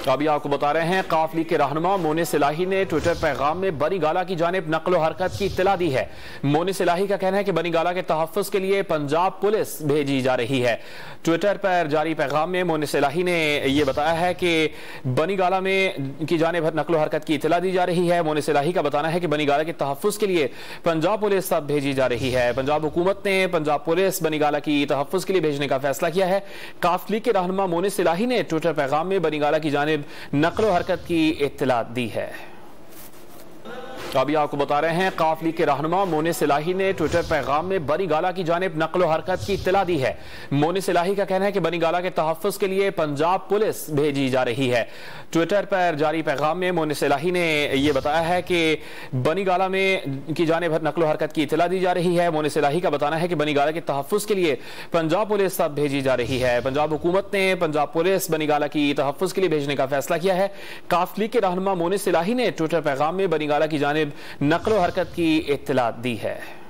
ابھی آپ کو بتا رہے ہیں قاف لیگ کے رہنما مونس صلاحی نے ٹویٹر پیغام میں بنی گالہ کی جانب نقل و حرکت کی اطلاع دی ہے۔ مونس صلاحی کا کہنا ہے کہ بنی گالہ کے تحفظ کے لیے پنجاب پولیس بھیجی جا رہی ہے۔ ٹویٹر پر جاری پیغام میں مونس صلاحی نے یہ بتایا ہے کہ بنی گالہ میں کی جانب نقل و حرکت کی اطلاع دی جا رہی ہے۔ مونس صلاحی کا بتانا ہے کہ بنی گالہ کے تحفظ کے لیے پنجاب پولیس اب بھیجی جا رہی ہے۔ پنجاب حکومت نے پنجاب پولیس بنی گالہ کی تحفظ کے لیے بھیجنے کا فیصلہ کیا ہے۔ قاف لیگ کے رہنما مونس صلاحی نے ٹویٹر پیغام میں بنی گالہ کی جانب نقل و حرکت کی اطلاع دی ہے۔ ابھی آپ کو بتا رہے ہیں قاف لیگ کے رہنما مونس صلاحی نے ٹویٹر پیغام میں بنی گالہ کی جانب نقل و حرکت کی اطلاع دی ہے۔ مونس صلاحی کا کہنا ہے کہ بنی گالہ کے تحفظ کے لیے پنجاب پولیس بھیجی جا رہی ہے۔ ٹویٹر پر جاری پیغام میں مونس صلاحی نے یہ بتایا ہے کہ بنی گالہ میں کی جانب نقل و حرکت کی اطلاع دی جا رہی ہے۔ مونس صلاحی کا بتانا ہے کہ بنی گالہ کے تحفظ کے لیے پنجاب پولیس اب بھیجی جا رہی ہے۔ پنجاب حکومت نے پنجاب پولیس بنی گالہ کی تحفظ کے لیے بھیجنے کا فیصلہ کیا ہے۔ قاف لیگ کے رہنما مونس صلاحی نے ٹویٹر پیغام میں بنی گالہ کی جانب نقل و حرکت کی اطلاع دی ہے۔